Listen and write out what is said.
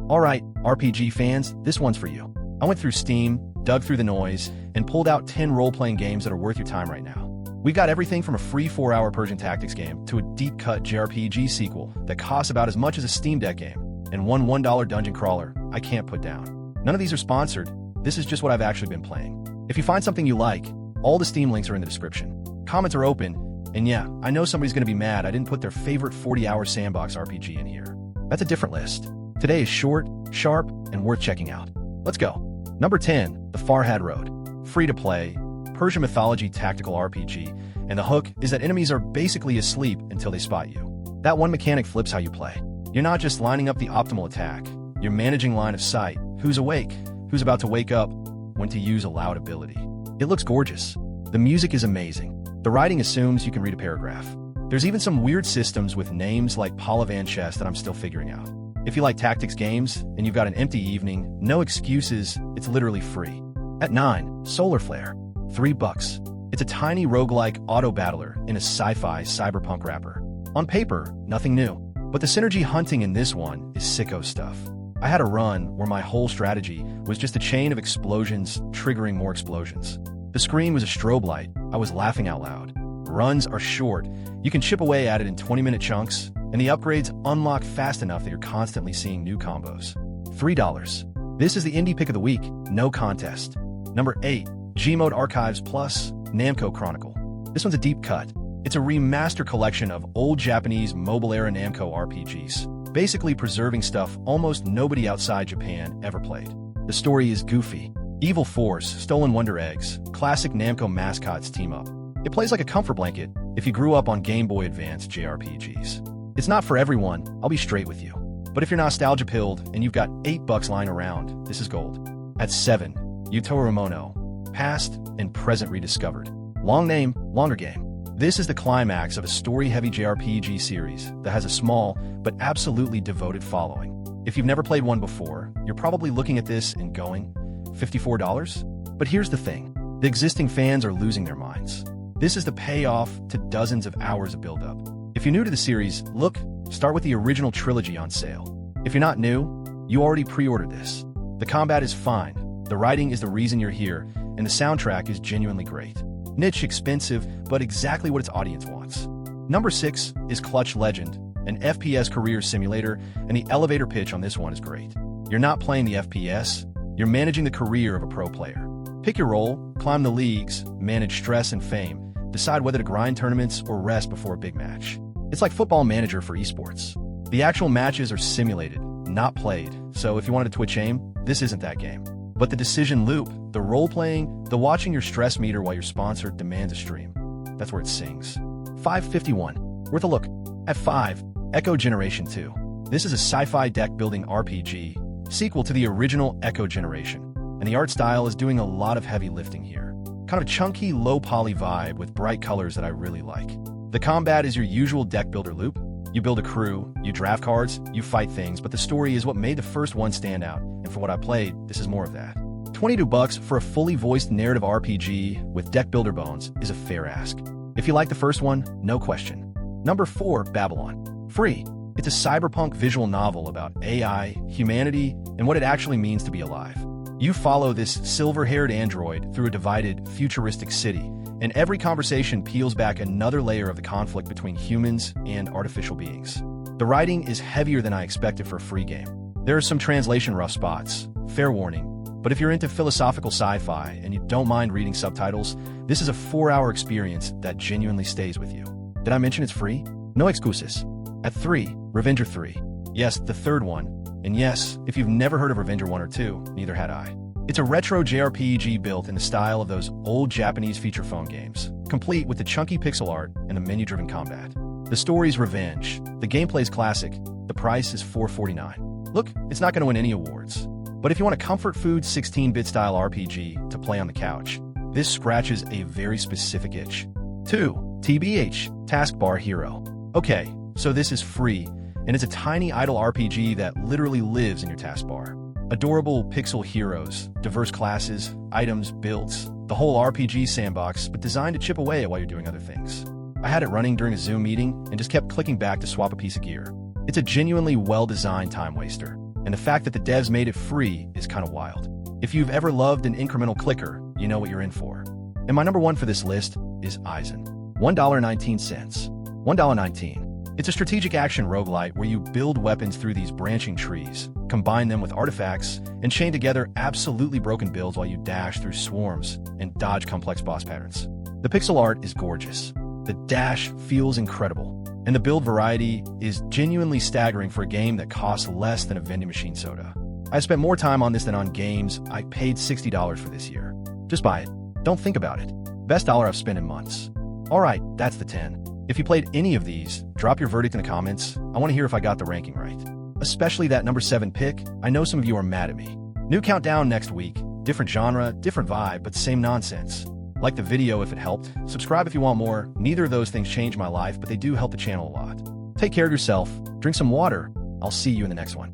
Alright, RPG fans, this one's for you. I went through Steam, dug through the noise, and pulled out 10 role-playing games that are worth your time right now. We got everything from a free 4-hour Persian Tactics game to a deep-cut JRPG sequel that costs about as much as a Steam Deck game, and one $1 dungeon crawler I can't put down. None of these are sponsored, this is just what I've actually been playing. If you find something you like, all the Steam links are in the description. Comments are open, and yeah, I know somebody's gonna be mad I didn't put their favorite 40-hour sandbox RPG in here. That's a different list. Today is short, sharp, and worth checking out. Let's go. Number 10, The Farhad Road. Free to play, Persian mythology tactical RPG, and the hook is that enemies are basically asleep until they spot you. That one mechanic flips how you play. You're not just lining up the optimal attack, you're managing line of sight, who's awake, who's about to wake up, when to use a loud ability. It looks gorgeous. The music is amazing. The writing assumes you can read a paragraph. There's even some weird systems with names like Palavan chess that I'm still figuring out. If you like tactics games and you've got an empty evening, no excuses, it's literally free. At 9, Solar Flare. $3. It's a tiny roguelike auto-battler in a sci-fi cyberpunk wrapper. On paper, nothing new, but the synergy hunting in this one is sicko stuff. I had a run where my whole strategy was just a chain of explosions triggering more explosions. The screen was a strobe light. I was laughing out loud. Runs are short. You can chip away at it in 20-minute chunks, and the upgrades unlock fast enough that you're constantly seeing new combos. $3. This is the indie pick of the week, no contest. Number 8, Gmod Archives Plus, Namco Chronicle. This one's a deep cut. It's a remaster collection of old Japanese mobile-era Namco RPGs, basically preserving stuff almost nobody outside Japan ever played. The story is goofy. Evil Force, Stolen Wonder Eggs, classic Namco mascots team up. It plays like a comfort blanket if you grew up on Game Boy Advance JRPGs. It's not for everyone, I'll be straight with you. But if you're nostalgia-pilled and you've got $8 lying around, this is gold. At 7, Yutaro Mono, Past and Present Rediscovered. Long name, longer game. This is the climax of a story-heavy JRPG series that has a small but absolutely devoted following. If you've never played one before, you're probably looking at this and going, $54? But here's the thing, the existing fans are losing their minds. This is the payoff to dozens of hours of build-up. If you're new to the series, start with the original trilogy on sale. If you're not new, you already pre-ordered this. The combat is fine, the writing is the reason you're here, and the soundtrack is genuinely great. Niche, expensive, but exactly what its audience wants. Number 6 is Clutch Legend, an FPS career simulator, and the elevator pitch on this one is great. You're not playing the FPS, you're managing the career of a pro player. Pick your role, climb the leagues, manage stress and fame, decide whether to grind tournaments or rest before a big match. It's like Football Manager for esports. The actual matches are simulated, not played, so if you wanted to Twitch aim, this isn't that game. But the decision loop, the role-playing, the watching your stress meter while you're sponsored demands a stream. That's where it sings. 551. Worth a look. At 5, Echo Generation 2. This is a sci-fi deck-building RPG, sequel to the original Echo Generation, and the art style is doing a lot of heavy lifting here. Kind of a chunky, low-poly vibe with bright colors that I really like. The combat is your usual deck-builder loop. You build a crew, you draft cards, you fight things, but the story is what made the first one stand out, and for what I played, this is more of that. $22 for a fully voiced narrative RPG with deck builder bones is a fair ask. If you like the first one, no question. Number 4, Babylon. Free. It's a cyberpunk visual novel about AI, humanity, and what it actually means to be alive. You follow this silver-haired android through a divided, futuristic city, and every conversation peels back another layer of the conflict between humans and artificial beings. The writing is heavier than I expected for a free game. There are some translation rough spots, fair warning, but if you're into philosophical sci-fi and you don't mind reading subtitles, this is a 4-hour experience that genuinely stays with you. Did I mention it's free? No excuses. At 3, Revenger 3. Yes, the third one. And yes, if you've never heard of Revenger 1 or 2, neither had I. It's a retro JRPG built in the style of those old Japanese feature phone games, complete with the chunky pixel art and the menu-driven combat. The story's revenge, the gameplay's classic, the price is $4.49. Look, it's not going to win any awards. But if you want a comfort food 16-bit style RPG to play on the couch, this scratches a very specific itch. 2. TBH, Taskbar Hero. Okay, so this is free, and it's a tiny idle RPG that literally lives in your taskbar. Adorable pixel heroes, diverse classes, items, builds, the whole RPG sandbox, but designed to chip away while you're doing other things. I had it running during a Zoom meeting and just kept clicking back to swap a piece of gear. It's a genuinely well-designed time waster. and the fact that the devs made it free is kind of wild. If you've ever loved an incremental clicker, you know what you're in for. And my number one for this list is Eisen. $1.19. $1.19. It's a strategic action roguelite where you build weapons through these branching trees, combine them with artifacts, and chain together absolutely broken builds while you dash through swarms and dodge complex boss patterns. The pixel art is gorgeous. The dash feels incredible, and the build variety is genuinely staggering for a game that costs less than a vending machine soda. I spent more time on this than on games I paid $60 for this year. Just buy it. Don't think about it. Best dollar I've spent in months. All right, that's the 10. If you played any of these, drop your verdict in the comments. I want to hear if I got the ranking right. Especially that number 7 pick. I know some of you are mad at me. New countdown next week. Different genre, different vibe, but same nonsense. Like the video if it helped. Subscribe if you want more. Neither of those things change my life, but they do help the channel a lot. Take care of yourself. Drink some water. I'll see you in the next one.